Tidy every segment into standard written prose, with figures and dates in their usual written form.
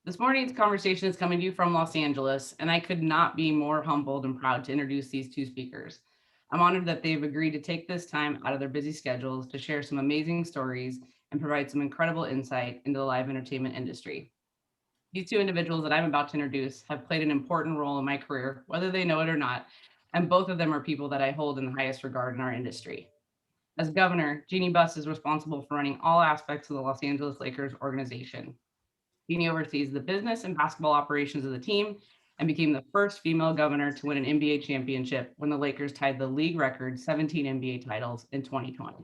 This morning's conversation is coming to you from Los Angeles, and I could not be more humbled and proud to introduce these two speakers. I'm honored that they've agreed to take this time out of their busy schedules to share some amazing stories and provide some incredible insight into the live entertainment industry. These two individuals that I'm about to introduce have played an important role in my career, whether they know it or not, and both of them are people that I hold in the highest regard in our industry. As governor, Jeanie Buss is responsible for running all aspects of the Los Angeles Lakers organization. Jeanie oversees the business and basketball operations of the team and became the first female governor to win an NBA championship when the Lakers tied the league record 17 NBA titles in 2020.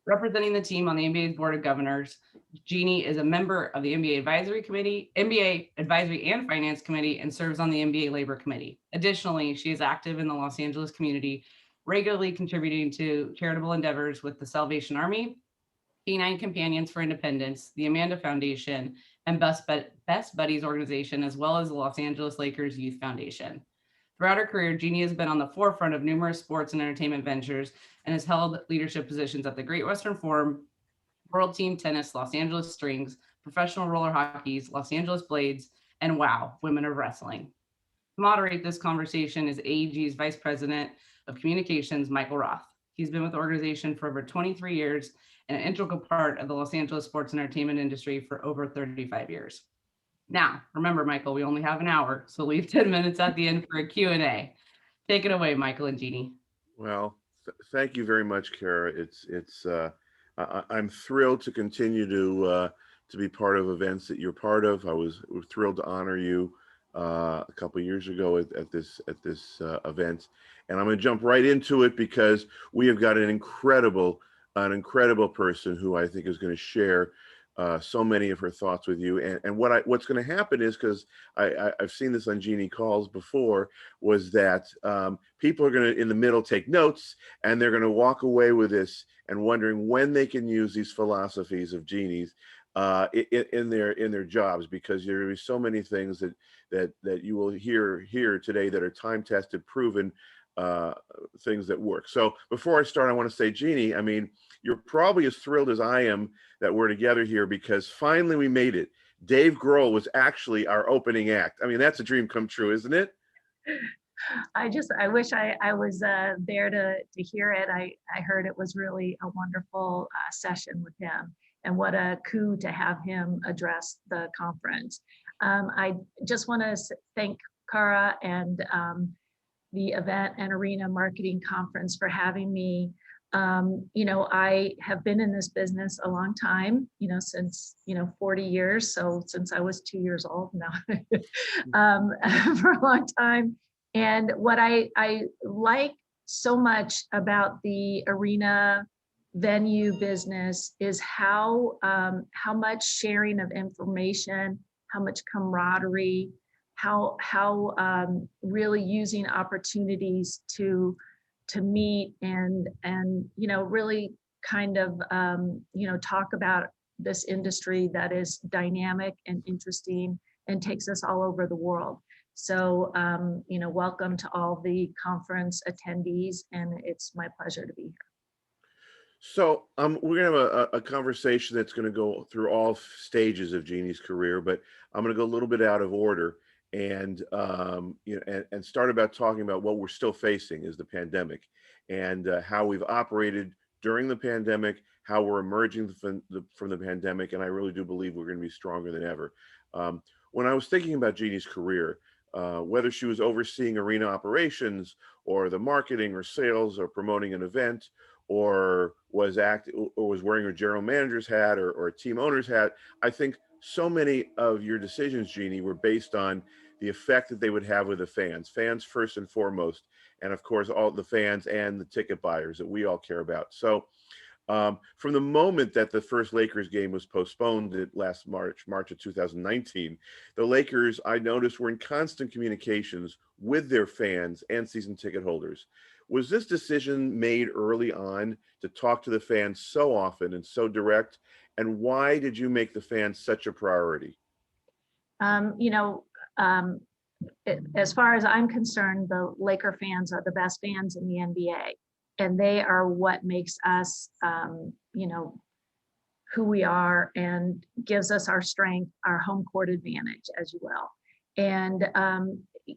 Representing the team on the NBA's Board of Governors, Jeanie is a member of the NBA Advisory Committee, NBA Advisory and Finance Committee, and serves on the NBA Labor Committee. Additionally, she is active in the Los Angeles community, regularly contributing to charitable endeavors with the Salvation Army, Canine Companions for Independence, the Amanda Foundation, and Best Buddies organization, as well as the Los Angeles Lakers Youth Foundation. Throughout her career, Jeanie has been on the forefront of numerous sports and entertainment ventures and has held leadership positions at the Great Western Forum, World Team Tennis, Los Angeles Strings, Professional Roller Hockey's, Los Angeles Blades, and WOW, Women of Wrestling. To moderate this conversation is AEG's Vice President of Communications, Michael Roth. He's been with the organization for over 23 years and an integral part of the Los Angeles sports and entertainment industry for over 35 years. Now, remember, Michael, we only have an hour, so leave 10 minutes at the end for a Q&A. Take it away, Michael and Jeanie. Well, thank you very much, Kara. I'm thrilled to continue to be part of events that you're part of. We're thrilled to honor you a couple of years ago at this event, and I'm going to jump right into it because we have got an incredible person who I think is going to share so many of her thoughts with you. And what's going to happen is, because I've seen this on Jeanie calls before, was that people are going to in the middle take notes, and they're going to walk away with this and wondering when they can use these philosophies of Jeanie's in their jobs, because there are so many things that you will hear today that are time tested, proven things that work. So before I start, I want to say, Jeanie, I mean, you're probably as thrilled as I am that we're together here, because finally we made it. Dave Grohl was actually our opening act. I mean, that's a dream come true, isn't it? I wish I was there to hear it. I heard it was really a wonderful session with him, and what a coup to have him address the conference. I just want to thank Kara and the Event and Arena Marketing Conference for having me. I have been in this business a long time, since, 40 years. So since I was 2 years old now, for a long time. And what I like so much about the arena venue business is how much sharing of information, how much camaraderie, how really using opportunities to meet and really kind of talk about this industry that is dynamic and interesting and takes us all over the world. So welcome to all the conference attendees, and it's my pleasure to be here. So we're going to have a conversation that's going to go through all stages of Jeanie's career, but I'm going to go a little bit out of order and and start about talking about what we're still facing is the pandemic, and how we've operated during the pandemic, how we're emerging from the pandemic, and I really do believe we're going to be stronger than ever. When I was thinking about Jeanie's career, whether she was overseeing arena operations or the marketing or sales or promoting an event, or was wearing her general manager's hat or a team owner's hat, I think so many of your decisions, Jeanie, were based on the effect that they would have with the fans first and foremost, and of course all the fans and the ticket buyers that we all care about. So from the moment that the first Lakers game was postponed last March of 2019, the Lakers, I noticed, were in constant communications with their fans and season ticket holders. Was this decision made early on to talk to the fans so often and so direct? And why did you make the fans such a priority? As far as I'm concerned, the Laker fans are the best fans in the NBA, and they are what makes us, who we are and gives us our strength, our home court advantage, as you will. And,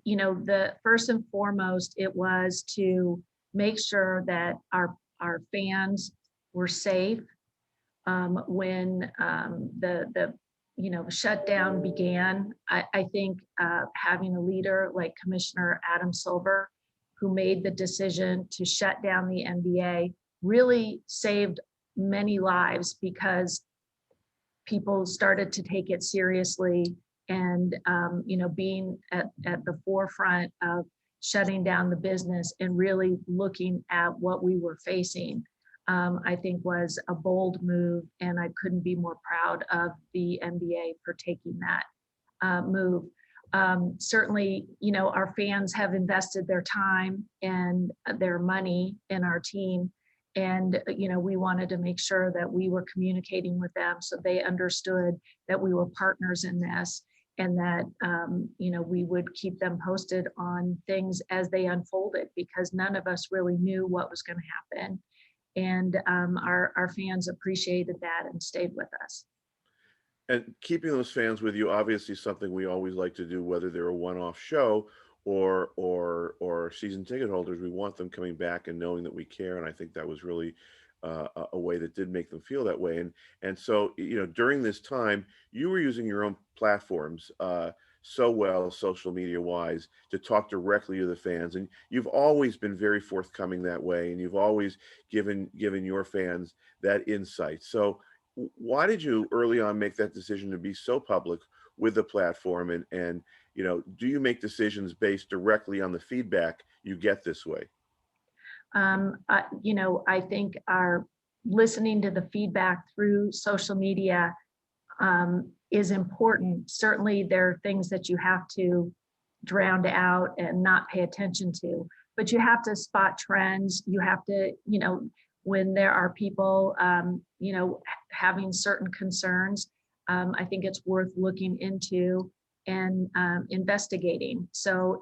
the first and foremost, it was to make sure that our fans were safe when the shutdown began. I think having a leader like Commissioner Adam Silver, who made the decision to shut down the NBA, really saved many lives because people started to take it seriously and being at the forefront of shutting down the business and really looking at what we were facing, I think was a bold move, and I couldn't be more proud of the NBA for taking that move. Certainly, our fans have invested their time and their money in our team. And, we wanted to make sure that we were communicating with them so they understood that we were partners in this, and that, we would keep them posted on things as they unfolded, because none of us really knew what was going to happen. And our fans appreciated that and stayed with us. And keeping those fans with you, obviously something we always like to do, whether they're a one-off show or season ticket holders. We want them coming back and knowing that we care. And I think that was really a way that did make them feel that way. And so, during this time, you were using your own platforms so well, social media wise, to talk directly to the fans. And you've always been very forthcoming that way. And you've always given your fans that insight. So why did you early on make that decision to be so public with the platform? And do you make decisions based directly on the feedback you get this way? I think our listening to the feedback through social media is important. Certainly there are things that you have to drown out and not pay attention to, but you have to spot trends. You have to, when there are people, having certain concerns, I think it's worth looking into and investigating. So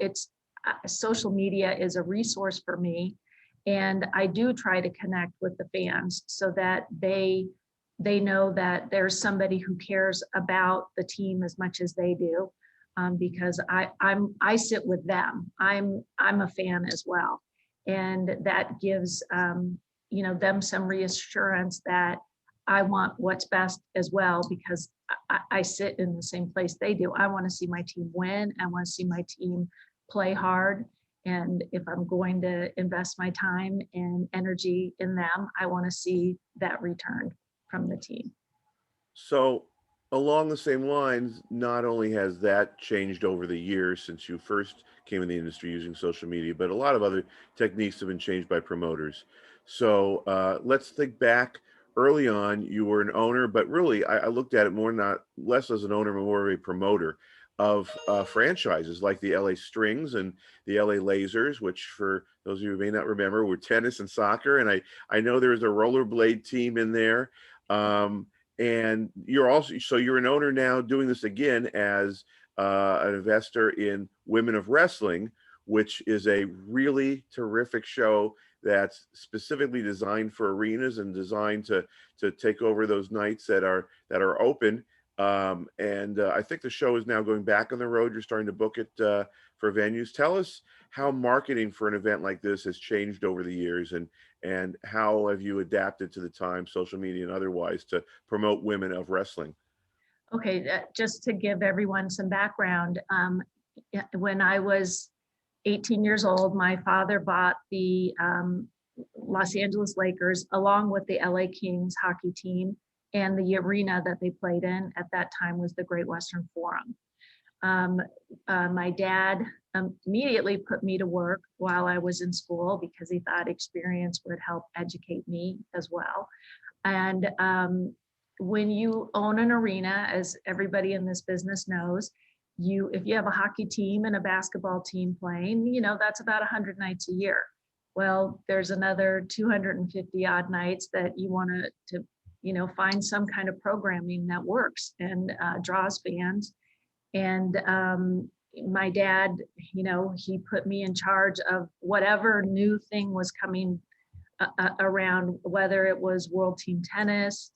social media is a resource for me. And I do try to connect with the fans so that they know that there's somebody who cares about the team as much as they do, because I sit with them. I'm a fan as well, and that gives them some reassurance that I want what's best as well, because I sit in the same place they do. I want to see my team win. I want to see my team play hard. And if I'm going to invest my time and energy in them, I want to see that returned from the team. So along the same lines, not only has that changed over the years since you first came in the industry using social media, but a lot of other techniques have been changed by promoters. So let's think back. Early on, you were an owner, but really I looked at it not less as an owner, but more of a promoter of franchises like the LA Strings and the LA Lasers, which for those of you who may not remember were tennis and soccer. And I know there's a rollerblade team in there. And you're an owner now doing this again as an investor in Women of Wrestling, which is a really terrific show that's specifically designed for arenas and designed to take over those nights that are open. And I think the show is now going back on the road. You're starting to book it for venues. Tell us how marketing for an event like this has changed over the years, and how have you adapted to the time, social media and otherwise, to promote Women of Wrestling? Okay, just to give everyone some background, when I was 18 years old, my father bought the Los Angeles Lakers along with the LA Kings hockey team, and the arena that they played in at that time was the Great Western Forum. My dad immediately put me to work while I was in school because he thought experience would help educate me as well. And when you own an arena, as everybody in this business knows, if you have a hockey team and a basketball team playing, that's about 100 nights a year. Well, there's another 250 odd nights that you want to find some kind of programming that works and draws fans. And my dad, he put me in charge of whatever new thing was coming around, whether it was World Team Tennis,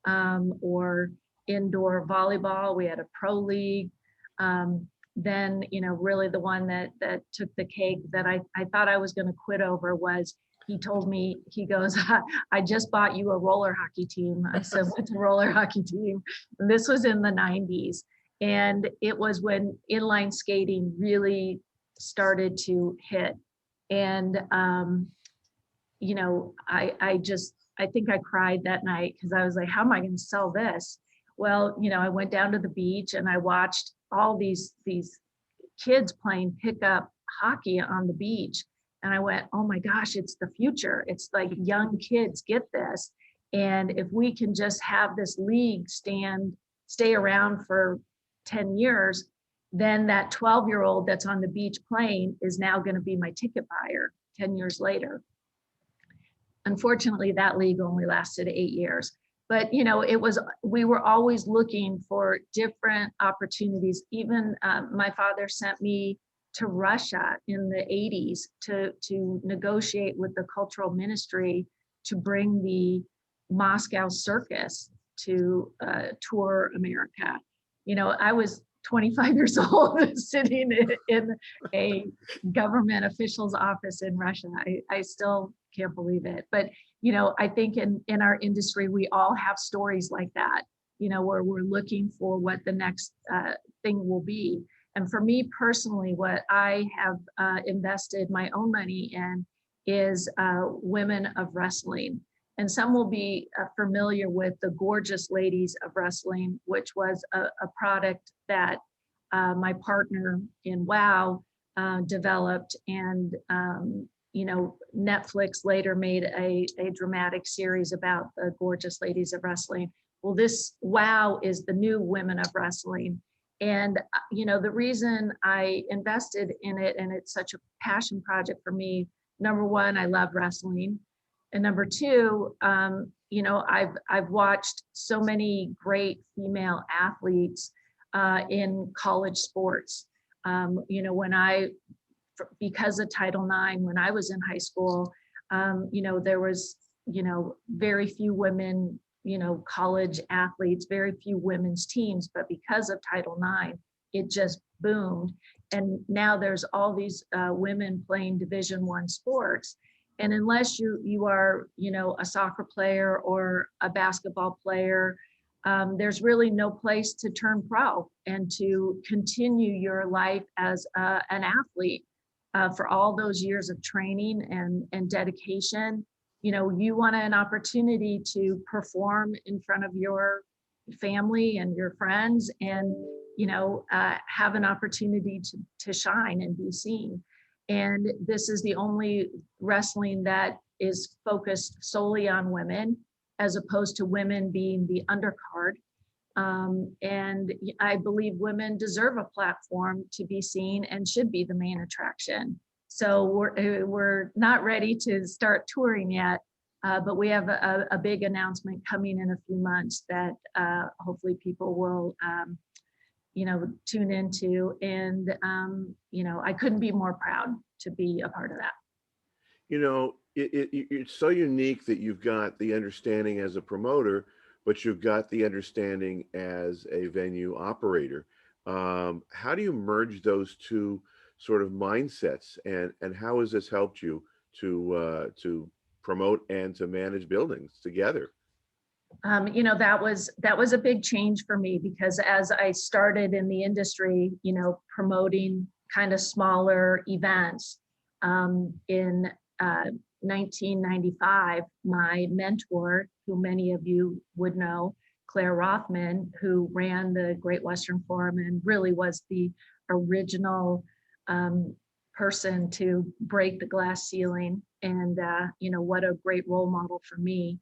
or indoor volleyball. We had a pro league. Then, really the one that took the cake that I thought I was going to quit over was, he told me, he goes, I just bought you a roller hockey team. I said, what's a roller hockey team? And this was in the 90s. And it was when inline skating really started to hit. And, I think I cried that night because I was like, how am I going to sell this? Well, I went down to the beach and I watched all these kids playing pickup hockey on the beach. And I went, oh my gosh, it's the future. It's like young kids get this. And if we can just have this league stay around for 10 years, then that 12-year-old that's on the beach playing is now going to be my ticket buyer 10 years later. Unfortunately, that league only lasted 8 years. But we were always looking for different opportunities. Even my father sent me to Russia in the 80s to negotiate with the cultural ministry to bring the Moscow circus to tour America. I was 25 years old sitting in a government official's office in Russia. I still can't believe it. But, I think in our industry, we all have stories like that, where we're looking for what the next thing will be. And for me personally, what I have invested my own money in is Women of Wrestling. And some will be familiar with the Gorgeous Ladies of Wrestling, which was a product that my partner in WOW developed. And, Netflix later made a dramatic series about the Gorgeous Ladies of Wrestling. Well, this WOW is the new Women of Wrestling. And, the reason I invested in it, and it's such a passion project for me, number one, I love wrestling. And number two, I've watched so many great female athletes in college sports. Because of Title IX, when I was in high school, there was, very few women, college athletes, very few women's teams, but because of Title IX, it just boomed. And now there's all these women playing Division I sports. And unless you are, a soccer player or a basketball player, there's really no place to turn pro and to continue your life as an athlete for all those years of training and dedication. You want an opportunity to perform in front of your family and your friends and, have an opportunity to shine and be seen. And this is the only wrestling that is focused solely on women, as opposed to women being the undercard. And I believe women deserve a platform to be seen and should be the main attraction. So we're not ready to start touring yet, but we have a big announcement coming in a few months that hopefully people will tune into. And, I couldn't be more proud to be a part of that. It's so unique that you've got the understanding as a promoter, but you've got the understanding as a venue operator. How do you merge those two sort of mindsets, and how has this helped you to promote and to manage buildings together? That was a big change for me, because as I started in the industry, promoting kind of smaller events, in 1995, my mentor, who many of you would know, Claire Rothman, who ran the Great Western Forum and really was the original person to break the glass ceiling, and what a great role model for me.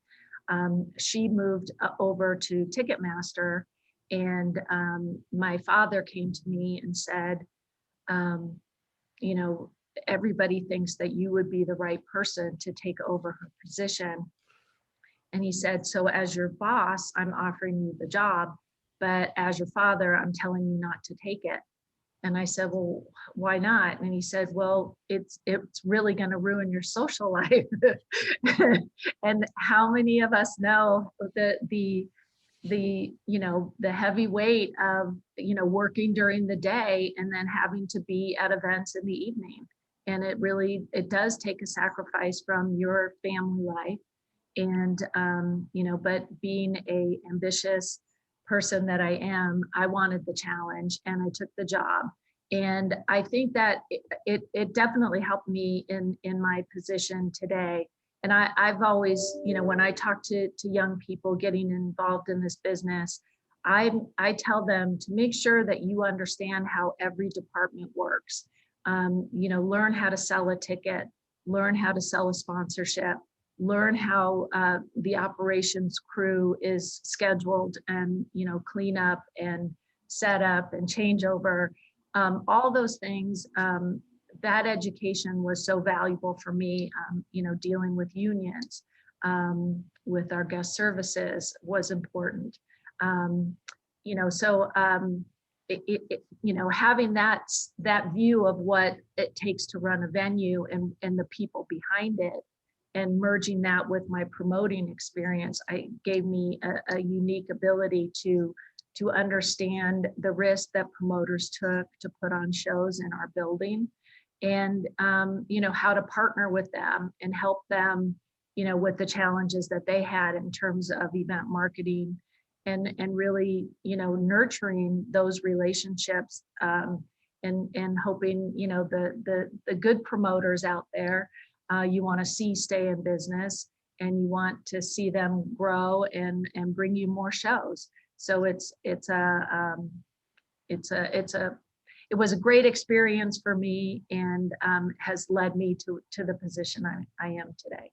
She moved over to Ticketmaster, and my father came to me and said, everybody thinks that you would be the right person to take over her position. And he said, so as your boss, I'm offering you the job, but as your father, I'm telling you not to take it. And I said, well, why not? And he said, well, it's really going to ruin your social life. And how many of us know that the the heavy weight of, working during the day and then having to be at events in the evening. And it does take a sacrifice from your family life. And, but being a ambitious person that I am, I wanted the challenge and I took the job. And I think that it definitely helped me in my position today. And I've always, when I talk to young people getting involved in this business, I tell them to make sure that you understand how every department works. Learn how to sell a ticket, learn how to sell a sponsorship, learn how the operations crew is scheduled, and clean up and set up and changeover, all those things. That education was so valuable for me. Dealing with unions, with our guest services was important. Having that view of what it takes to run a venue and the people behind it, and merging that with my promoting experience, gave me a unique ability to understand the risk that promoters took to put on shows in our building, and how to partner with them and help them with the challenges that they had in terms of event marketing, and really nurturing those relationships, and hoping the good promoters out there, you want to see stay in business, and you want to see them grow and bring you more shows. So it was a great experience for me, and has led me to the position I am today.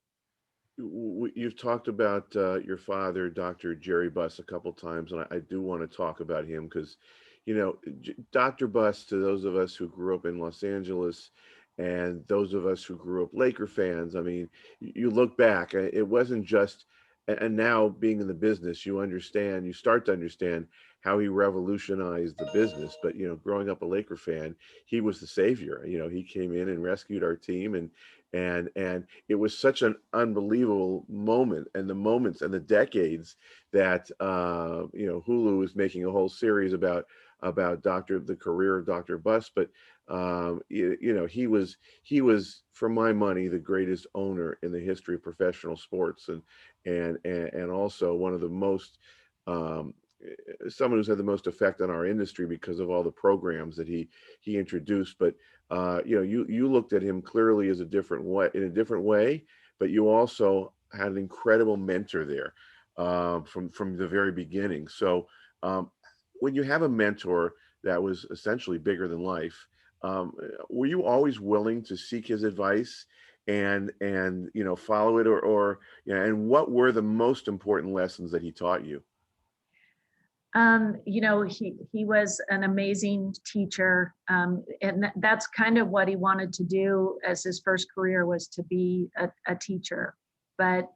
You've talked about your father, Dr. Jerry Buss, a couple times, and I do want to talk about him because, Dr. Buss, to those of us who grew up in Los Angeles and those of us who grew up Laker fans, I mean, you look back, it wasn't just, and now being in the business, you start to understand how he revolutionized the business. But, growing up a Laker fan, he was the savior. He came in and rescued our team, and it was such an unbelievable moment, and the moments and the decades that Hulu is making a whole series about the career of Dr. Buss. But he was, for my money, the greatest owner in the history of professional sports, and also one of the most someone who's had the most effect on our industry because of all the programs that he introduced. But you looked at him clearly as in a different way, but you also had an incredible mentor there from the very beginning. So when you have a mentor that was essentially bigger than life, were you always willing to seek his advice and follow it, or and what were the most important lessons that he taught you? He was an amazing teacher, and that's kind of what he wanted to do as his first career, was to be a teacher. But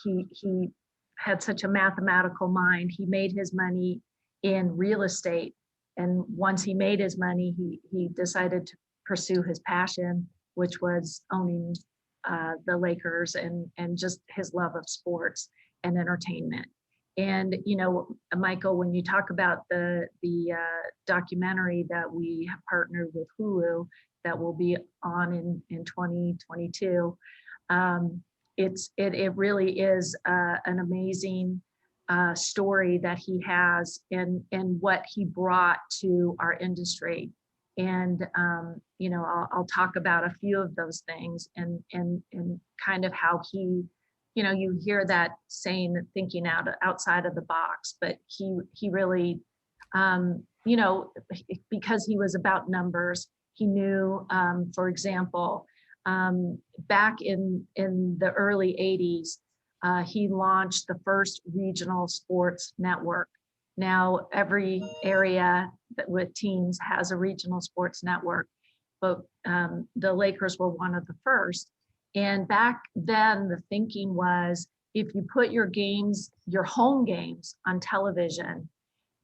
he had such a mathematical mind. He made his money in real estate, and once he made his money, he decided to pursue his passion, which was owning the Lakers, and just his love of sports and entertainment. And Michael, when you talk about the documentary that we have partnered with Hulu that will be on in 2022, it really is an amazing story that he has, and what he brought to our industry. And I'll talk about a few of those things, and kind of how he, you hear that saying, that thinking outside of the box, but he really, because he was about numbers, he knew, for example, back in the early 80s, he launched the first regional sports network. Now every area with teams has a regional sports network, but the Lakers were one of the first. And back then, the thinking was, if you put your home games on television,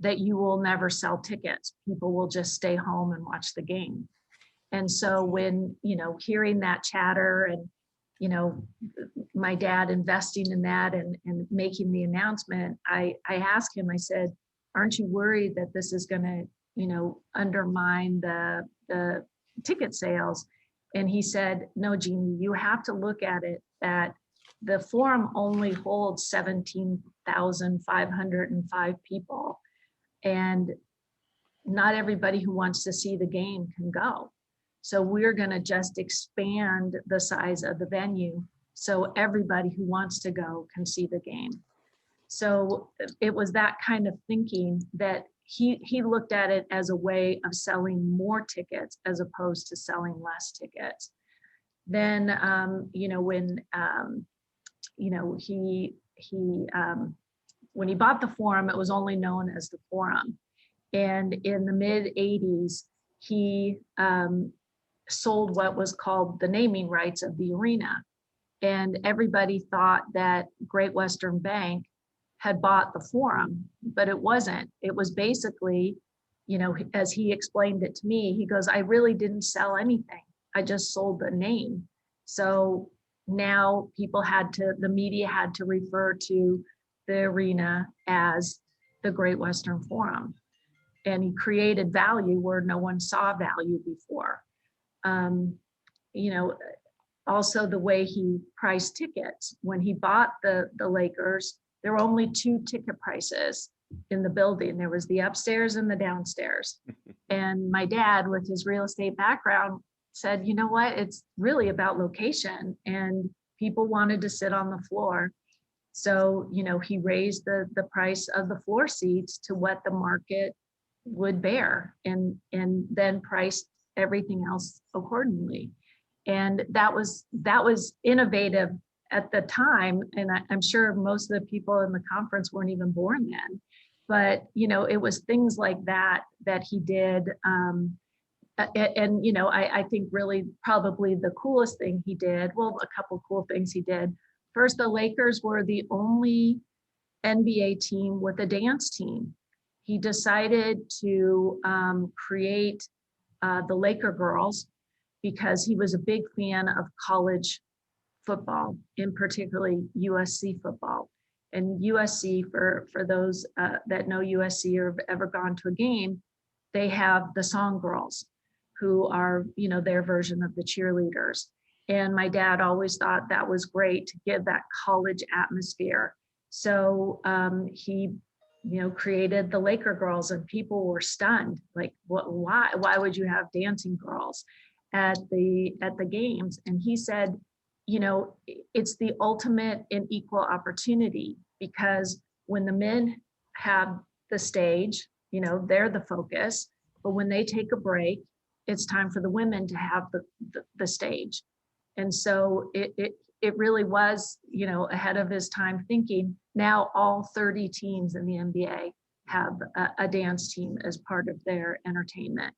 that you will never sell tickets. People will just stay home and watch the game. And so when, hearing that chatter, my dad investing in that and making the announcement, I asked him, I said, aren't you worried that this is going to, undermine the ticket sales? And he said, no, Jeanie, you have to look at it that the forum only holds 17,505 people. And not everybody who wants to see the game can go. So we're going to just expand the size of the venue so everybody who wants to go can see the game. So it was that kind of thinking that he looked at it as a way of selling more tickets as opposed to selling less tickets. Then, when he bought the forum, it was only known as the Forum. And in the mid 80s, he sold what was called the naming rights of the arena. And everybody thought that Great Western Bank had bought the Forum, but it wasn't. It was basically, as he explained it to me, he goes, I really didn't sell anything. I just sold the name. So now the media had to refer to the arena as the Great Western Forum. And he created value where no one saw value before. Also the way he priced tickets. When he bought the Lakers, there were only 2 ticket prices in the building. There was the upstairs and the downstairs. And my dad, with his real estate background, said, you know what, it's really about location, and people wanted to sit on the floor. So, he raised the price of the floor seats to what the market would bear, and then priced everything else accordingly. And that was innovative at the time. And I'm sure most of the people in the conference weren't even born then, but it was things like that he did. I think really probably the coolest thing he did, well, a couple cool things he did. First, the Lakers were the only NBA team with a dance team. He decided to create the Laker Girls because he was a big fan of college football, in particularly USC football. And USC, for those that know USC or have ever gone to a game, they have the Song Girls, who are, their version of the cheerleaders. And my dad always thought that was great to give that college atmosphere. So he, created the Laker Girls, and people were stunned. Like, why would you have dancing girls at the games? And he said, it's the ultimate and equal opportunity, because when the men have the stage, they're the focus, but when they take a break, it's time for the women to have the stage. And so it really was, ahead of his time thinking. Now all 30 teams in the NBA have a dance team as part of their entertainment.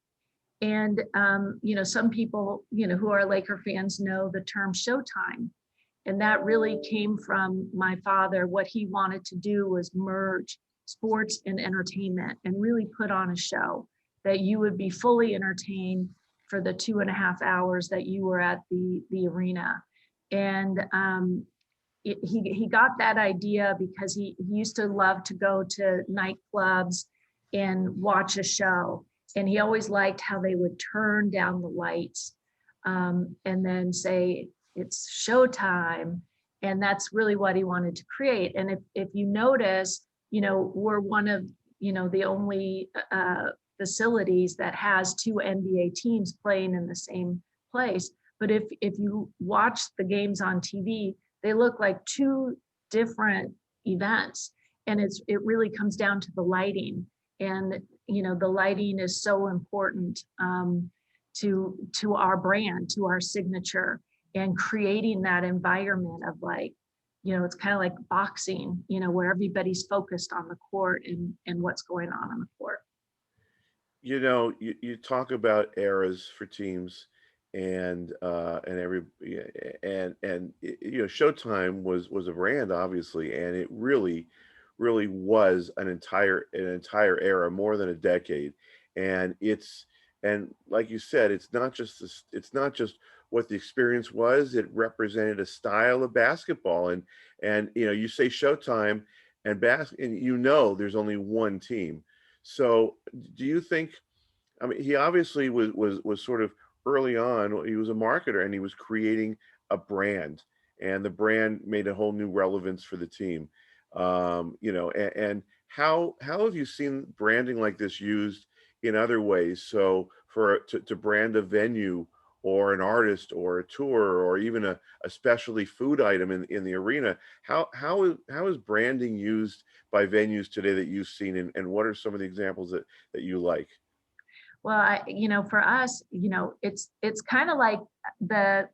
And, some people, who are Laker fans know the term Showtime. And that really came from my father. What he wanted to do was merge sports and entertainment and really put on a show that you would be fully entertained for the 2.5 hours that you were at the arena. And he got that idea because he used to love to go to nightclubs and watch a show. And he always liked how they would turn down the lights and then say, it's showtime. And that's really what he wanted to create. And if you notice, we're one of, the only facilities that has 2 NBA teams playing in the same place. But if you watch the games on TV, they look like 2 different events. And it really comes down to the lighting. And, the lighting is so important to our brand, to our signature, and creating that environment of like, it's kind of like boxing, where everybody's focused on the court and what's going on the court. You talk about eras for teams, and Showtime was a brand, obviously, and it really was an entire era, more than a decade. And And like you said, it's not just this, it's not just what the experience was. It represented a style of basketball. And you know, you say Showtime and you know there's only one team. So do you think, I mean, he obviously was sort of early on, he was a marketer and he was creating a brand, and the brand made a whole new relevance for the team. You know, and how have you seen branding like this used in other ways? So to brand a venue or an artist or a tour or even a specialty food item in the arena, how is branding used by venues today that you've seen, and what are some of the examples that you like? Well, for us, it's kind of like the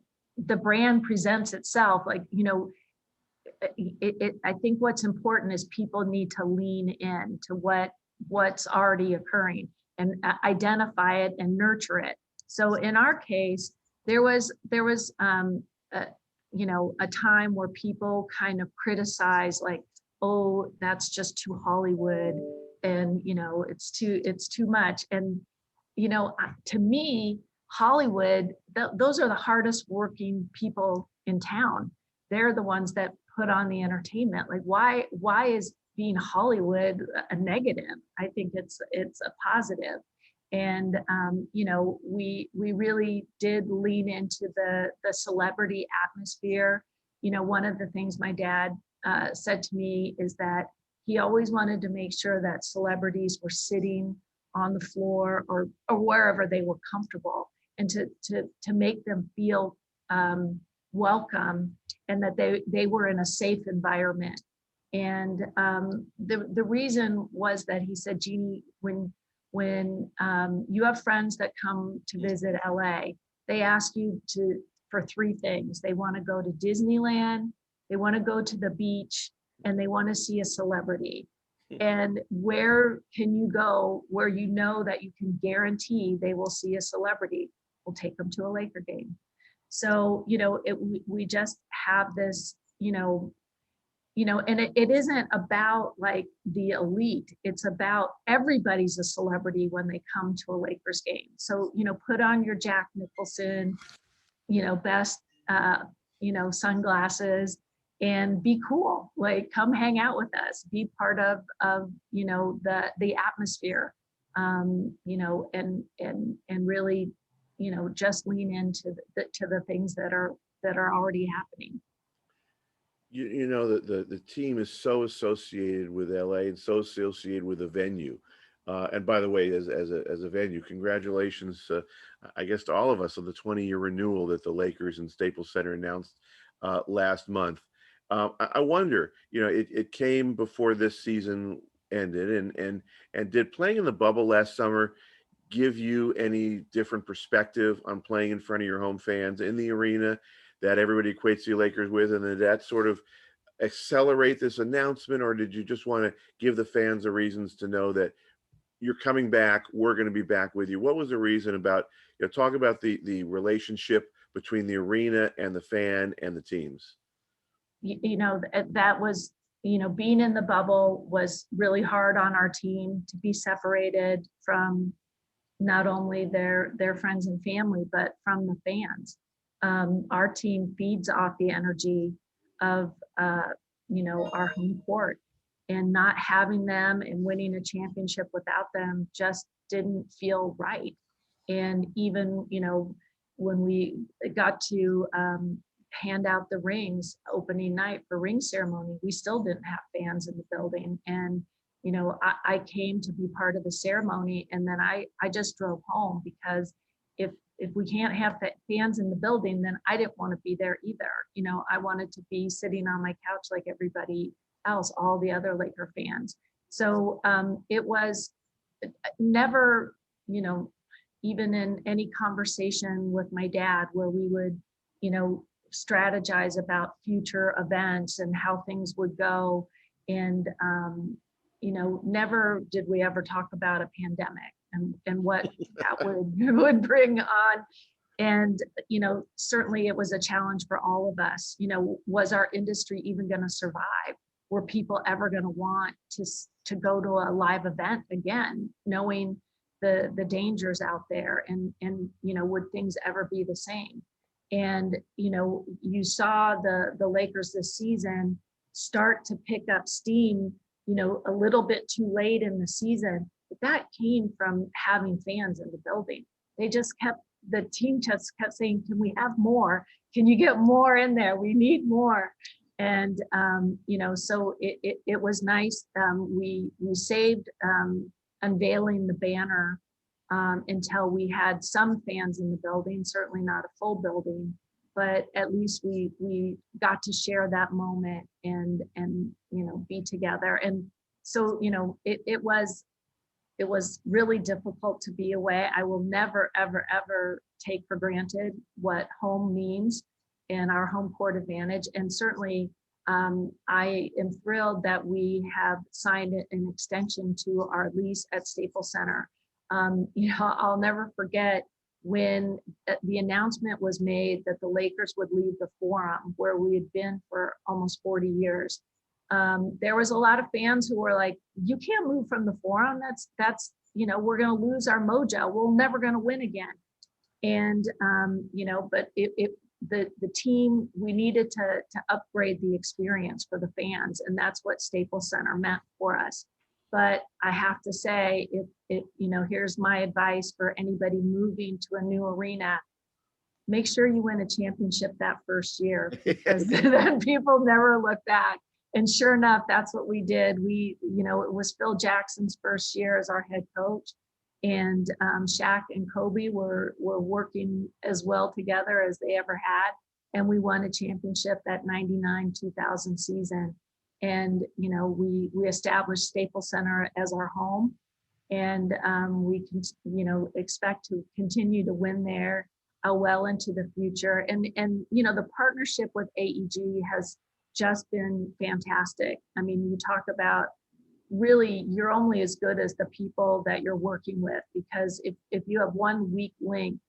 brand presents itself. Like, I think what's important is people need to lean in to what's already occurring and identify it and nurture it. So in our case, there was a time where people kind of criticize, like, oh, that's just too Hollywood, and it's too much. And to me, Hollywood, those are the hardest working people in town. They're the ones that put on the entertainment. Like, why is being Hollywood a negative? I think it's a positive. And we really did lean into the celebrity atmosphere. One of the things my dad said to me is that he always wanted to make sure that celebrities were sitting on the floor or wherever they were comfortable, and to make them feel welcome, and that they were in a safe environment. And the reason was that he said, Jeanie, when you have friends that come to visit LA, they ask you for three things. They want to go to Disneyland, they want to go to the beach, and they want to see a celebrity. And where can you go where you know that you can guarantee they will see a celebrity? We'll take them to a Laker game. So, we just have this, and it isn't about like the elite. It's about everybody's a celebrity when they come to a Lakers game. So, put on your Jack Nicholson, best, sunglasses, and be cool. Like, come hang out with us, be part of the atmosphere, and really, just lean into the things that are already happening. You know that the team is so associated with LA and so associated with the venue. And by the way, as a venue, congratulations, I guess, to all of us on the 20-year renewal that the Lakers and Staples Center announced last month. I wonder, it came before this season ended, and did playing in the bubble last summer give you any different perspective on playing in front of your home fans in the arena that everybody equates the Lakers with? And did that sort of accelerate this announcement, or did you just want to give the fans the reasons to know that you're coming back, we're going to be back with you? What was the reason about, talk about the relationship between the arena and the fan and the teams? That was, being in the bubble was really hard on our team, to be separated from not only their friends and family, but from the fans. Our team feeds off the energy of our home court, and not having them and winning a championship without them just didn't feel right. And even when we got to hand out the rings opening night for ring ceremony, we still didn't have fans in the building. And I came to be part of the ceremony, and then I just drove home, because if we can't have fans in the building, then I didn't want to be there either. I wanted to be sitting on my couch like everybody else, all the other Laker fans. So it was never, even in any conversation with my dad where we would, strategize about future events and how things would go. And, never did we ever talk about a pandemic and what that would bring on. And, certainly it was a challenge for all of us. Was our industry even going to survive? Were people ever going to want to go to a live event again, knowing the dangers out there, and would things ever be the same? And you saw the Lakers this season start to pick up steam, a little bit too late in the season, but that came from having fans in the building. The team just kept saying, can we have more? Can you get more in there? We need more. And so it was nice. We saved unveiling the banner until we had some fans in the building, certainly not a full building, but at least we got to share that moment and be together. And so it was really difficult to be away. I will never, ever, ever take for granted what home means and our home court advantage. And certainly I am thrilled that we have signed an extension to our lease at Staples Center. I'll never forget when the announcement was made that the Lakers would leave the Forum, where we had been for almost 40 years. There was a lot of fans who were like, you can't move from the Forum. That's we're going to lose our mojo. We're never going to win again. And, but the team, we needed to upgrade the experience for the fans. And that's what Staples Center meant for us. But I have to say, here's my advice for anybody moving to a new arena: make sure you win a championship that first year, because then people never look back. And sure enough, that's what we did. It was Phil Jackson's first year as our head coach, and Shaq and Kobe were working as well together as they ever had. And we won a championship that 99-2000 season. And, we established Staples Center as our home, and we can, expect to continue to win there well into the future. And the partnership with AEG has just been fantastic. I mean, you talk about, really, you're only as good as the people that you're working with, because if you have one weak link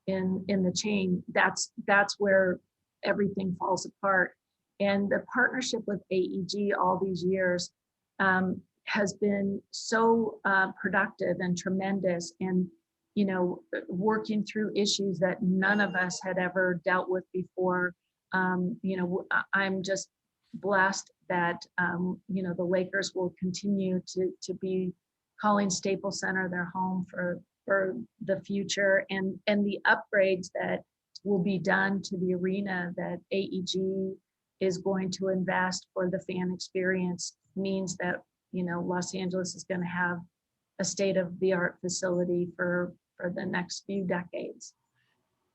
in the chain, that's where everything falls apart. And the partnership with AEG all these years has been so productive and tremendous, and working through issues that none of us had ever dealt with before. I'm just blessed that the Lakers will continue to be calling Staples Center their home for the future, and the upgrades that will be done to the arena that AEG is going to invest for the fan experience means that Los Angeles is going to have a state-of-the-art facility for the next few decades.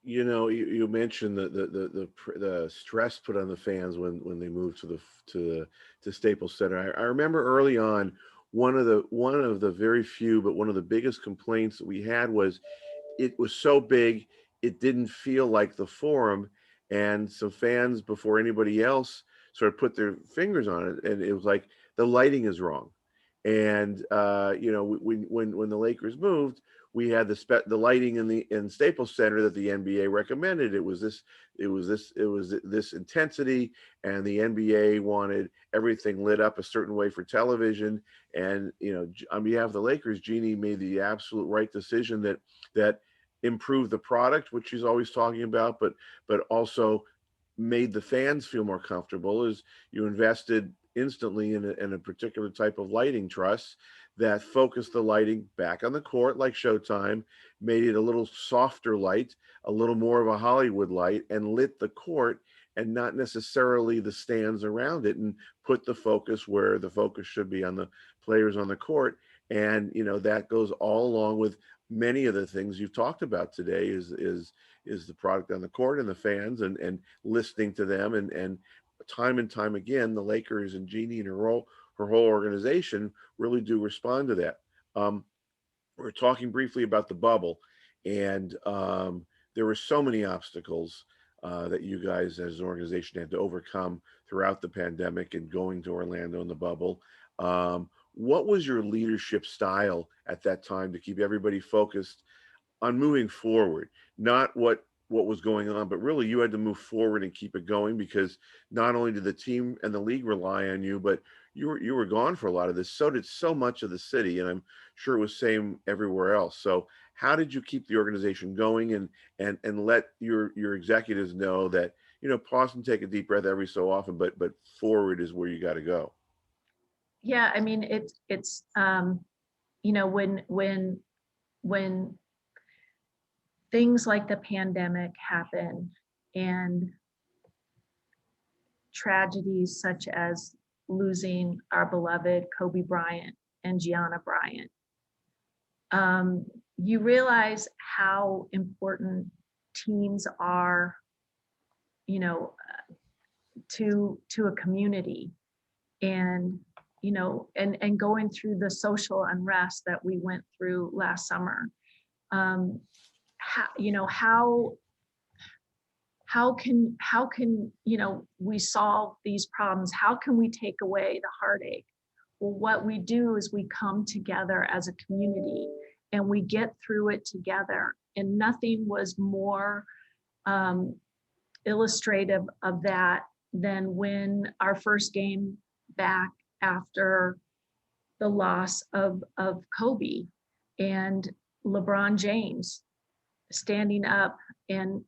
You mentioned the stress put on the fans when they moved to Staples Center. I remember early on, one of the very few, but one of the biggest complaints that we had was it was so big, it didn't feel like the Forum, and some fans before anybody else sort of put their fingers on it, and it was like, the lighting is wrong. And when the Lakers moved, we had the lighting in Staples Center that the NBA recommended. It was this intensity, and the NBA wanted everything lit up a certain way for television. And on behalf of the Lakers, Jeanie made the absolute right decision that improved the product, which she's always talking about, but also made the fans feel more comfortable. As you invested instantly in a particular type of lighting truss that focused the lighting back on the court like Showtime, made it a little softer light, a little more of a Hollywood light, and lit the court and not necessarily the stands around it, and put the focus where the focus should be, on the players on the court. And that goes all along with many of the things you've talked about today, is the product on the court and the fans, and listening to them, and time and time again, the Lakers and Jeanie and her whole organization really do respond to that. We're talking briefly about the bubble, and there were so many obstacles that you guys as an organization had to overcome throughout the pandemic and going to Orlando in the bubble. What was your leadership style at that time to keep everybody focused on moving forward, not what was going on, but really you had to move forward and keep it going, because not only did the team and the league rely on you, but you were gone for a lot of this. So did so much of the city, and I'm sure it was same everywhere else. So how did you keep the organization going, and let your executives know that, pause and take a deep breath every so often, but forward is where you got to go. Yeah, I mean, it's when things like the pandemic happen and tragedies such as losing our beloved Kobe Bryant and Gianna Bryant, you realize how important teams are, you know, to a community, and and going through the social unrest that we went through last summer. How, how can we solve these problems? How can we take away the heartache? Well, what we do is we come together as a community and we get through it together. And nothing was more illustrative of that than when our first game back after the loss of Kobe, and LeBron James standing up and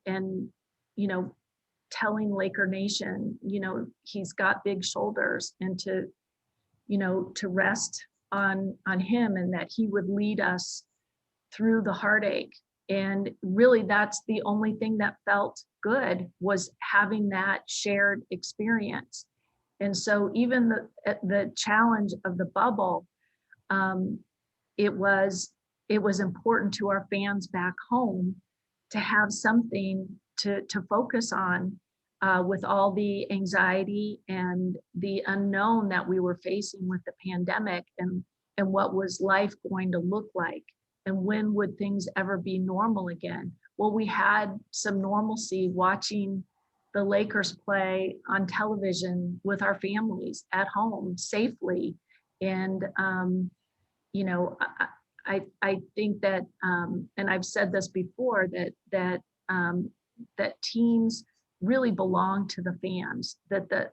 telling Laker Nation, he's got big shoulders, and to rest on him, and that he would lead us through the heartache. And really, that's the only thing that felt good, was having that shared experience. And so even the challenge of the bubble, it was important to our fans back home to have something to focus on, with all the anxiety and the unknown that we were facing with the pandemic, and what was life going to look like, and when would things ever be normal again. Well, we had some normalcy watching the Lakers play on television with our families at home safely. And I think that, and I've said this before, that teams really belong to the fans. That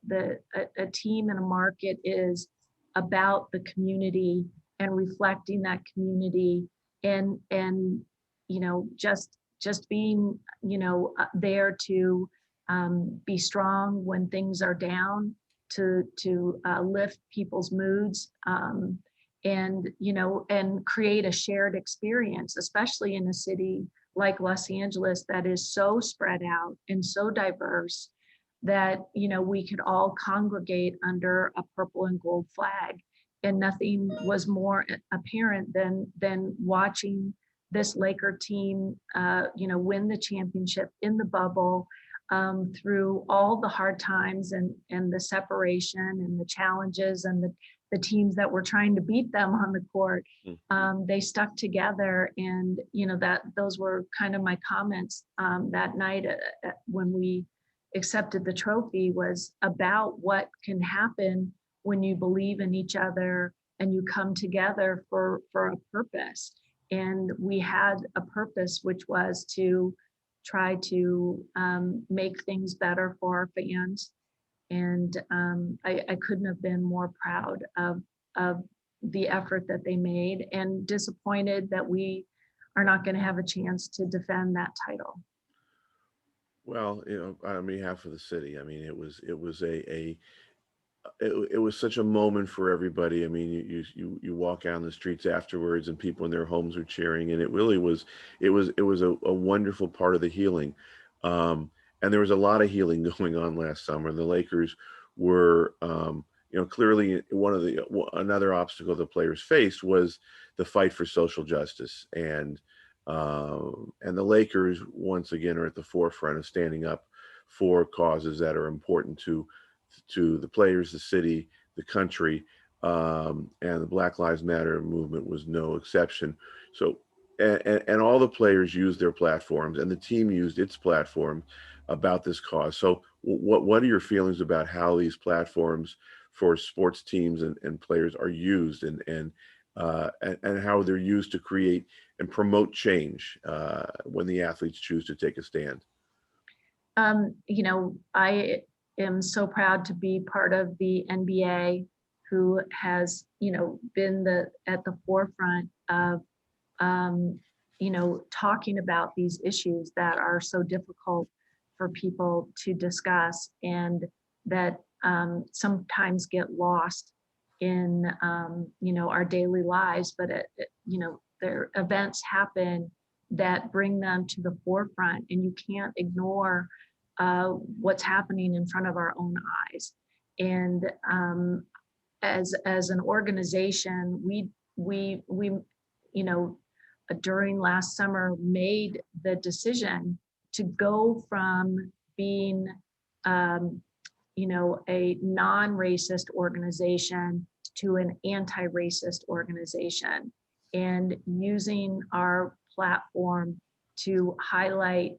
a team in a market is about the community and reflecting that community, and just being there to be strong when things are down, to lift people's moods, and create a shared experience, especially in a city like Los Angeles that is so spread out and so diverse, that we could all congregate under a purple and gold flag. And nothing was more apparent than watching this Laker team win the championship in the bubble, through all the hard times and the separation and the challenges, and the teams that were trying to beat them on the court. They stuck together, and that those were kind of my comments that night when we accepted the trophy, was about what can happen when you believe in each other and you come together for a purpose. And we had a purpose, which was to try to make things better for our fans. And I couldn't have been more proud of the effort that they made, and disappointed that we are not going to have a chance to defend that title. Well, on behalf of the city, I mean, it was such a moment for everybody. I mean, you walk down the streets afterwards, and people in their homes are cheering, and it really was a wonderful part of the healing. And there was a lot of healing going on last summer. The Lakers were, clearly another obstacle the players faced was the fight for social justice, and the Lakers once again are at the forefront of standing up for causes that are important to the players, the city, the country, and the Black Lives Matter movement was no exception. So, and all the players used their platforms, and the team used its platform about this cause. So, what are your feelings about how these platforms for sports teams and players are used, and how they're used to create and promote change when the athletes choose to take a stand? I am so proud to be part of the NBA, who has, been at the forefront of, talking about these issues that are so difficult for people to discuss, and that sometimes get lost in, our daily lives. But, there events happen that bring them to the forefront, and you can't ignore what's happening in front of our own eyes. And as an organization, we during last summer made the decision to go from being a non-racist organization to an anti-racist organization, and using our platform to highlight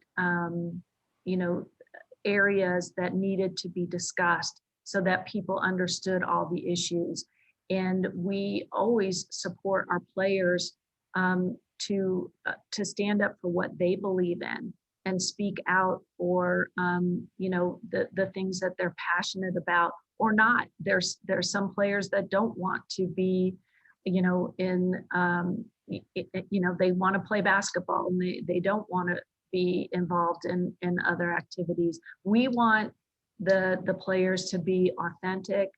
areas that needed to be discussed so that people understood all the issues. And we always support our players to stand up for what they believe in and speak out for the things that they're passionate about or not. There's some players that don't want to be they want to play basketball, and they don't want to be involved in other activities. We want the players to be authentic,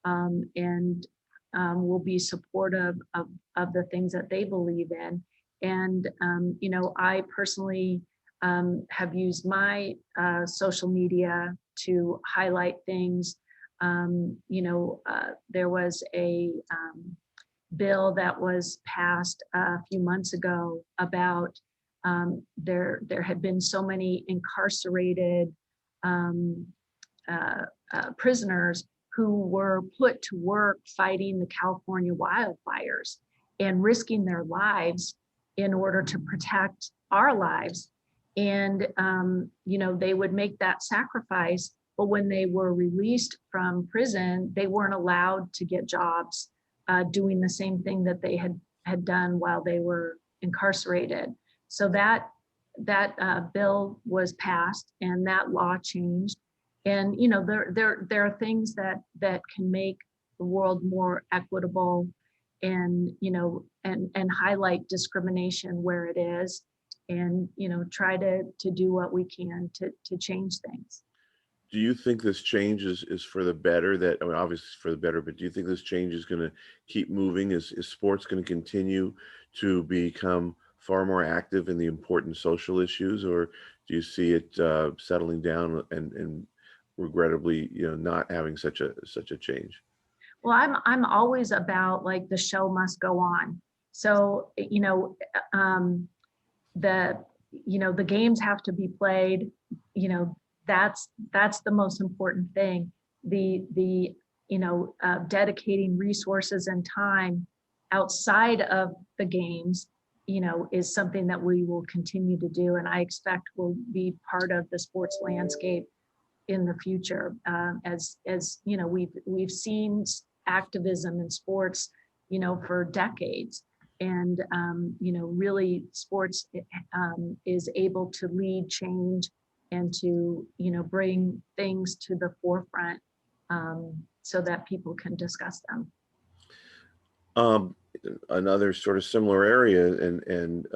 and will be supportive of the things that they believe in. And I personally have used my social media to highlight things. There was a bill that was passed a few months ago about there had been so many incarcerated prisoners who were put to work fighting the California wildfires and risking their lives in order to protect our lives. And they would make that sacrifice, but when they were released from prison, they weren't allowed to get jobs doing the same thing that they had done while they were incarcerated. So that bill was passed, and that law changed. And there are things that can make the world more equitable, and and highlight discrimination where it is, and try to do what we can to change things. Do you think this change is for the better? I mean, obviously it's for the better, but do you think this change is going to keep moving? Is sports going to continue to become far more active in the important social issues, or do you see it settling down and regrettably, not having such a change? Well, I'm always about, like, the show must go on. So the games have to be played. That's the most important thing. The dedicating resources and time outside of the games is something that we will continue to do, and I expect will be part of the sports landscape in the future. As we've seen activism in sports for decades, and really sports is able to lead change and to bring things to the forefront, so that people can discuss them. Another sort of similar area, and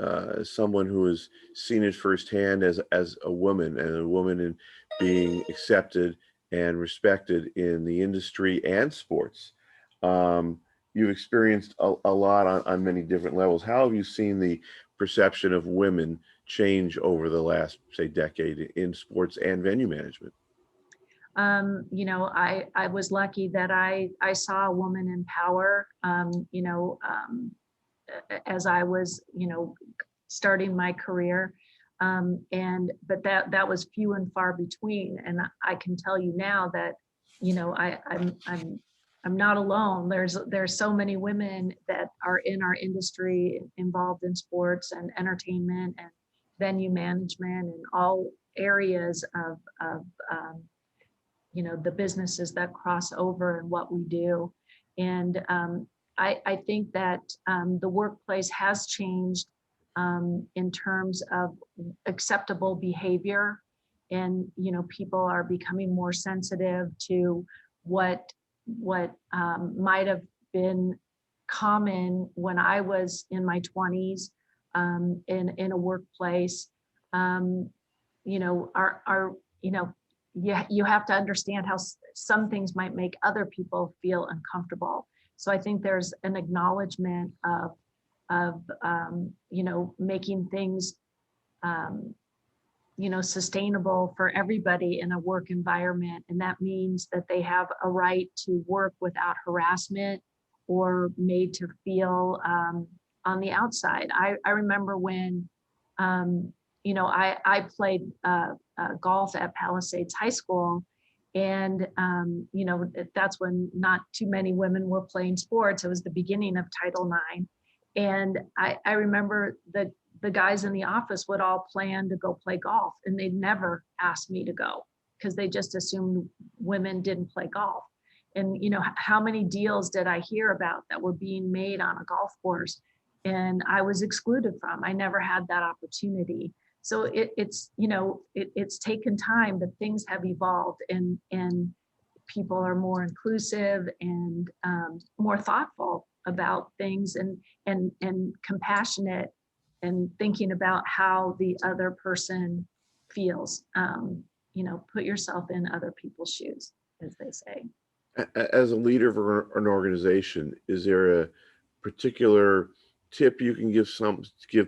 someone who has seen it firsthand as a woman, and a woman in being accepted and respected in the industry and sports. You've experienced a lot on many different levels. How have you seen the perception of women change over the last, say, decade in sports and venue management? I was lucky that I saw a woman in power, as I was, starting my career. But that was few and far between. And I can tell you now that, I'm not alone. There's so many women that are in our industry, involved in sports and entertainment and venue management and all areas of the businesses that cross over and what we do. And I think that the workplace has changed in terms of acceptable behavior, and people are becoming more sensitive to what might have been common when I was in my 20s, in a workplace. You know, you know, you have to understand how some things might make other people feel uncomfortable. So I think there's an acknowledgement of you know, making things you know, sustainable for everybody in a work environment. And that means that they have a right to work without harassment or made to feel on the outside. I remember when, you know, I played golf at Palisades High School. And, you know, that's when not too many women were playing sports. It was the beginning of Title IX. And I remember that the guys in the office would all plan to go play golf, and they'd never ask me to go because they just assumed women didn't play golf. And you know, how many deals did I hear about that were being made on a golf course and I was excluded from? I never had that opportunity. So it's, you know, it's taken time, but things have evolved, and people are more inclusive and more thoughtful about things, and compassionate, and thinking about how the other person feels. You know, put yourself in other people's shoes, as they say. As a leader of an organization, is there a particular tip you can give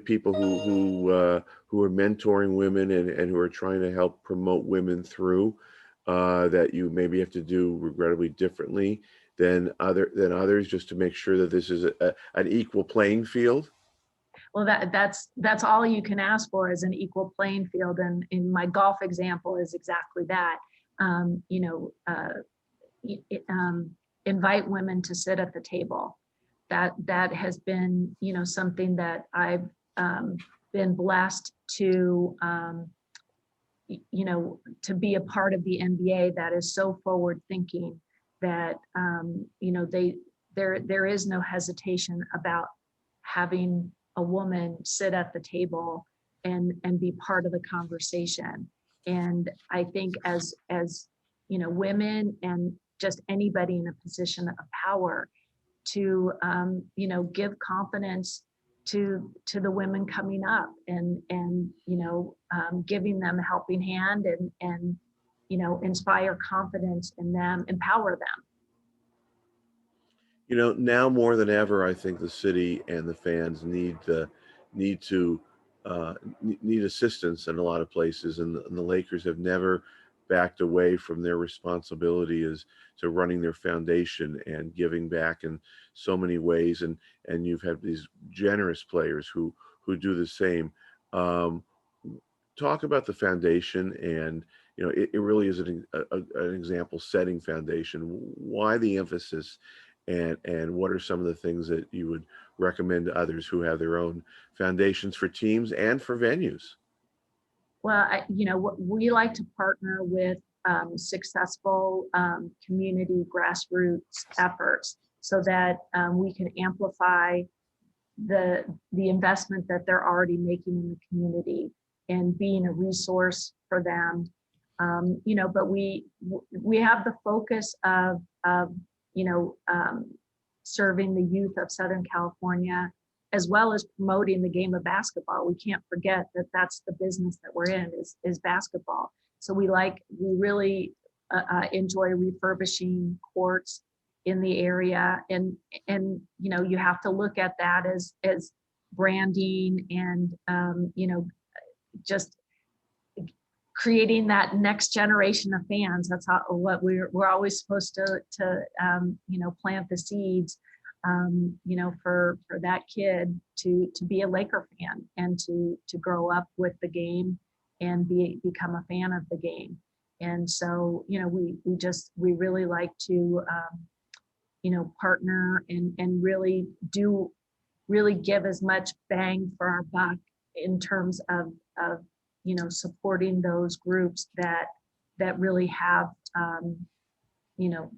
people who are mentoring women and who are trying to help promote women through, that you maybe have to do regrettably differently than others, just to make sure that this is an equal playing field? Well, that's all you can ask for, is an equal playing field. And in my golf example is exactly that. You know, invite women to sit at the table. That has been, you know, something that I've been blessed to, you know, to be a part of the NBA that is so forward thinking that, you know, there is no hesitation about having a woman sit at the table and be part of the conversation. And I think as you know, women and just anybody in a position of power, to you know, give confidence to the women coming up, and you know, giving them a helping hand, and you know, inspire confidence in them, empower them. You know, now more than ever, I think the city and the fans need to need assistance in a lot of places, and the Lakers have never backed away from their responsibility as to running their foundation and giving back in so many ways. And you've had these generous players who do the same. Um, Talk about the foundation, and you know, it really is an example setting foundation. Why the emphasis, and what are some of the things that you would recommend to others who have their own foundations for teams and for venues? Well, you know, we like to partner with successful community grassroots efforts, so that we can amplify the investment that they're already making in the community, and being a resource for them. You know, but we have the focus of you know, serving the youth of Southern California, as well as promoting the game of basketball. We can't forget that that's the business that we're in, is basketball. So we really enjoy refurbishing courts in the area, and you know, you have to look at that as branding, and you know, just creating that next generation of fans. That's what we're always supposed to you know, plant the seeds, you know, for that kid to be a Laker fan, and to grow up with the game, and become a fan of the game. And so, you know, we really like to you know, partner, and really give as much bang for our buck in terms of you know, supporting those groups that really have you know,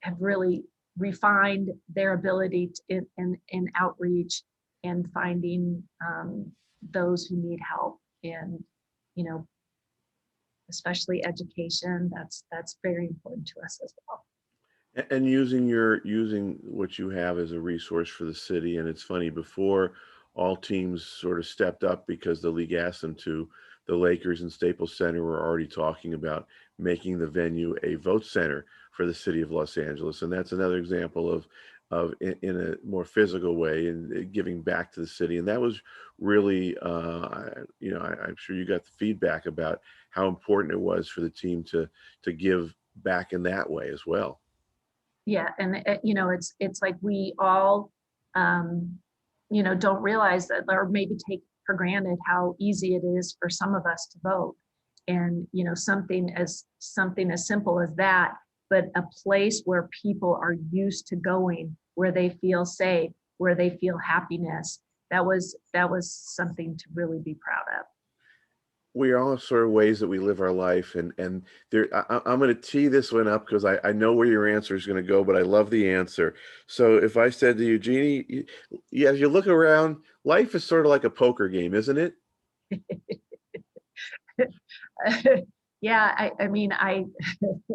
have really refined their ability in outreach, and finding those who need help, and you know, especially education. That's very important to us as well. And using what you have as a resource for the city. And it's funny, before all teams sort of stepped up because the league asked them to, the Lakers and Staples Center were already talking about making the venue a vote center for the city of Los Angeles. And that's another example of in a more physical way and giving back to the city. And that was really, I'm sure you got the feedback about how important it was for the team to give back in that way as well. Yeah, and it's like we all don't realize that, or maybe take for granted how easy it is for some of us to vote. And something as simple as that, but a place where people are used to going, where they feel safe, where they feel happiness. That was something to really be proud of. We all have sort of ways that we live our life, and there I'm going to tee this one up because I know where your answer is going to go, but I love the answer. So if I said to you, Jeanie, yeah, as you look around, life is sort of like a poker game, isn't it? Yeah, I mean,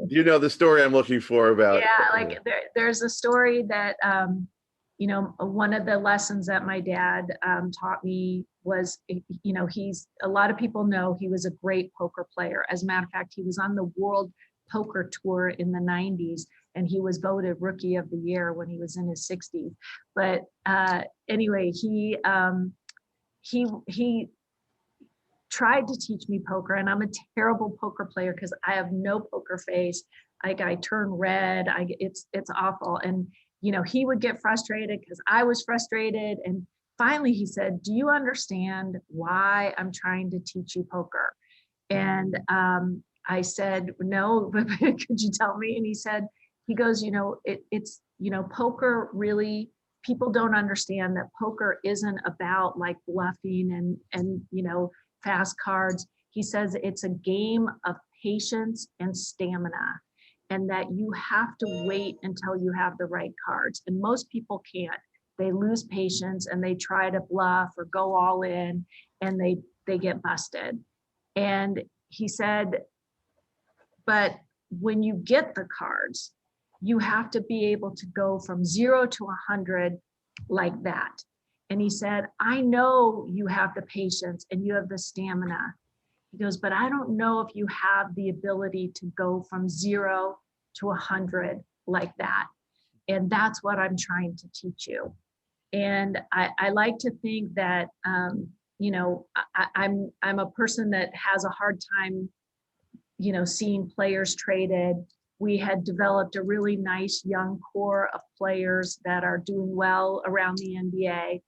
You know the story I'm looking for about. yeah, like there's a story that one of the lessons that my dad taught me was, he's, a lot of people know he was a great poker player. As a matter of fact, he was on the World Poker Tour in the 90s, and he was voted Rookie of the Year when he was in his 60s. But anyway, he tried to teach me poker, and I'm a terrible poker player because I have no poker face. Like, I turn red. It's awful. And he would get frustrated because I was frustrated. And finally he said, "Do you understand why I'm trying to teach you poker?" And I said, "No, but could you tell me?" And he goes, it's poker really, people don't understand that poker isn't about like bluffing and fast cards. He says it's a game of patience and stamina, and that you have to wait until you have the right cards. And most people can't. They lose patience and they try to bluff or go all in, and they get busted. And he said, but when you get the cards, you have to be able to go from 0 to 100 like that. And he said, I know you have the patience and you have the stamina. He goes, but I don't know if you have the ability to go from 0 to 100 like that. And that's what I'm trying to teach you. And I like to think that, I'm a person that has a hard time, seeing players traded. We had developed a really nice young core of players that are doing well around the NBA.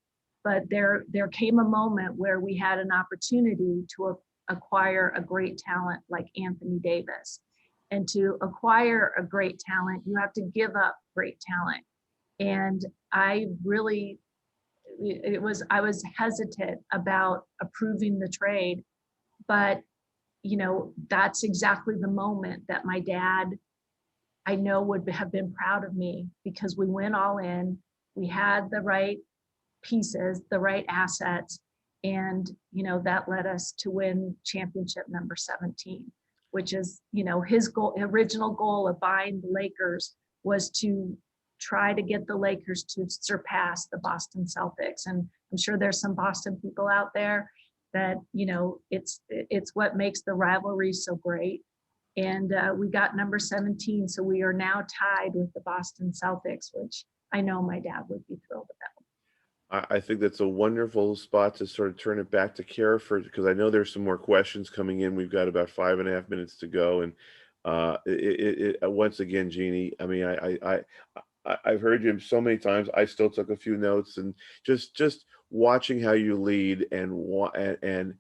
But there came a moment where we had an opportunity to acquire a great talent like Anthony Davis. And to acquire a great talent, you have to give up great talent. And I was hesitant about approving the trade, but that's exactly the moment that my dad, I know, would have been proud of me, because we went all in. We had the right pieces, the right assets, and that led us to win championship number 17, which is his original goal of buying the Lakers was to try to get the Lakers to surpass the Boston Celtics. And I'm sure there's some Boston people out there that it's what makes the rivalry so great. And we got number 17, so we are now tied with the Boston Celtics, which I know my dad would be thrilled about. I think that's a wonderful spot to sort of turn it back to Kara, because I know there's some more questions coming in. We've got about 5.5 minutes to go, and once again, Jeanie, I mean, I've heard you so many times. I still took a few notes, and just watching how you lead and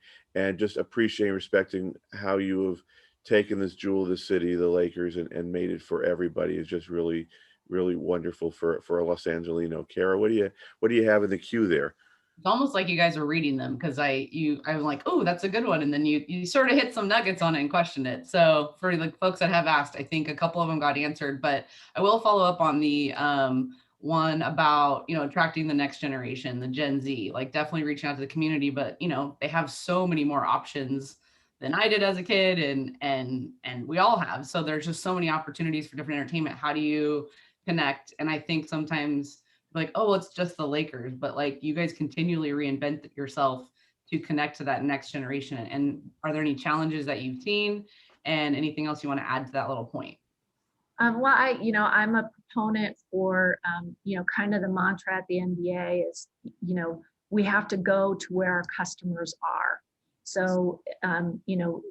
just appreciating, respecting how you have taken this jewel of the city, the Lakers, and made it for everybody is just really, really wonderful for a Los Angelino. Kara, what do you have in the queue there? It's almost like you guys were reading them, because I'm like, oh, that's a good one. And then you sort of hit some nuggets on it and questioned it. So for the folks that have asked, I think a couple of them got answered, but I will follow up on the one about, attracting the next generation, the Gen Z, like definitely reaching out to the community, but they have so many more options than I did as a kid, and we all have. So there's just so many opportunities for different entertainment. How do you connect? And I think sometimes like, oh, it's just the Lakers, but like you guys continually reinvent yourself to connect to that next generation. And are there any challenges that you've seen, and anything else you want to add to that little point? Well, I'm a proponent for, kind of the mantra at the NBA is, we have to go to where our customers are. So, you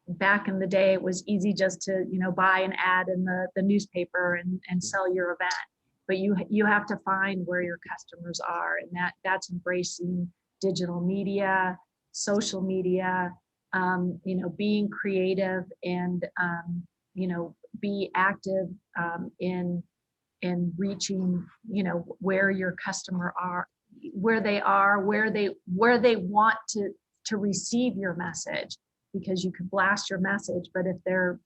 back in the day, it was easy just to, buy an ad in the newspaper and sell your event. But you have to find where your customers are, and that's embracing digital media, social media, being creative and be active in reaching where your customer are, where they want to receive your message, because you can blast your message, but if they're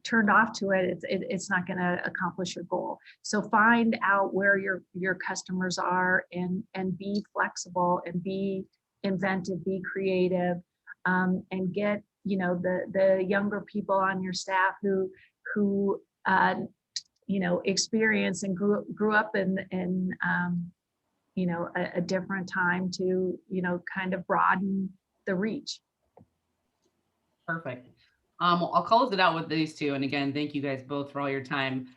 turned off to it, it's not going to accomplish your goal. So find out where your customers are and be flexible and be inventive, be creative, and get the younger people on your staff who experience and grew up in a different time to kind of broaden the reach. Perfect. I'll close it out with these two. And again, thank you guys both for all your time.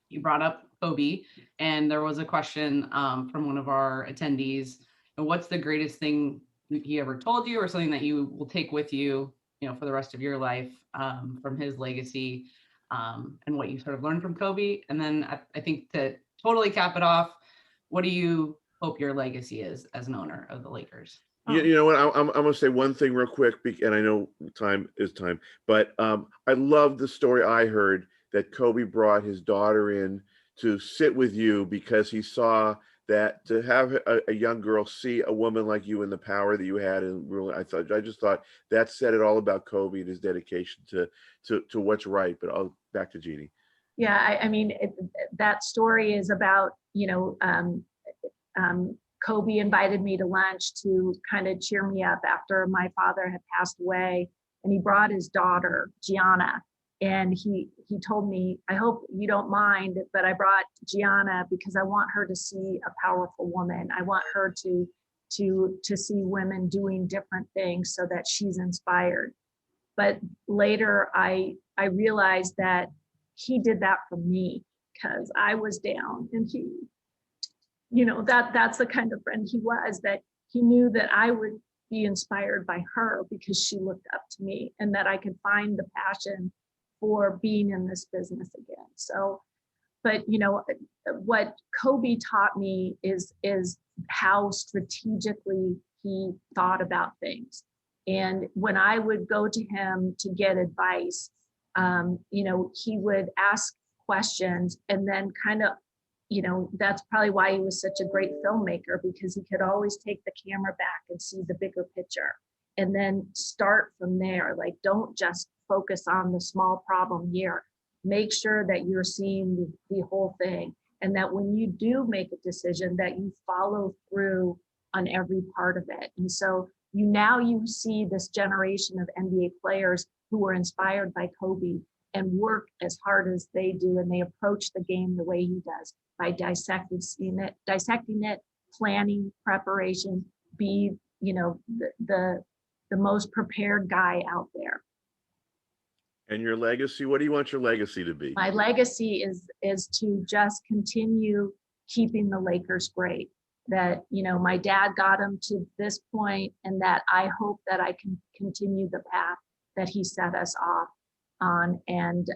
You brought up Kobe, and there was a question from one of our attendees. And what's the greatest thing he ever told you, or something that you will take with you, for the rest of your life from his legacy, and what you sort of learned from Kobe? And then I think to totally cap it off, what do you hope your legacy is as an owner of the Lakers? You know what? I'm going to say one thing real quick, and I know time is time, but I love the story I heard that Kobe brought his daughter in to sit with you because he saw that to have a young girl see a woman like you and the power that you had, and really, I just thought that said it all about Kobe and his dedication to what's right. But I'll back to Jeanie. Yeah, I mean, that story is about Kobe invited me to lunch to kind of cheer me up after my father had passed away, and he brought his daughter Gianna, and he told me, I hope you don't mind, but I brought Gianna because I want her to see a powerful woman. I want her to see women doing different things so that she's inspired. But later I realized that he did that for me because I was down, and he, that's the kind of friend he was, that he knew that I would be inspired by her because she looked up to me, and that I could find the passion for being in this business again. So, but what Kobe taught me is how strategically he thought about things. And when I would go to him to get advice, he would ask questions, and then kind of, that's probably why he was such a great filmmaker, because he could always take the camera back and see the bigger picture and then start from there. Like, don't just focus on the small problem here. Make sure that you're seeing the whole thing, and that when you do make a decision, that you follow through on every part of it. And so you see this generation of NBA players who were inspired by Kobe and work as hard as they do, and they approach the game the way he does, by dissecting it, planning, preparation, be the most prepared guy out there. And your legacy, what do you want your legacy to be? My legacy is to just continue keeping the Lakers great. That, my dad got him to this point, and that I hope that I can continue the path that he set us off on, and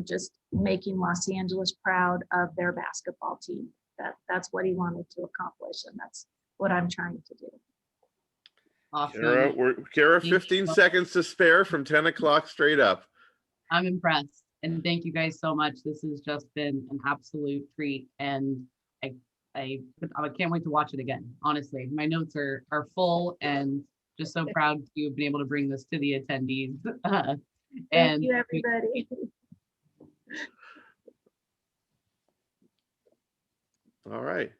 just making Los Angeles proud of their basketball team. That's what he wanted to accomplish, and that's what I'm trying to do. Awesome. Kara, 15 seconds to spare from 10 o'clock straight up. I'm impressed, and thank you guys so much. This has just been an absolute treat, and I can't wait to watch it again. Honestly, my notes are full, and just so proud to have been able to bring this to the attendees. Thank you, everybody. All right.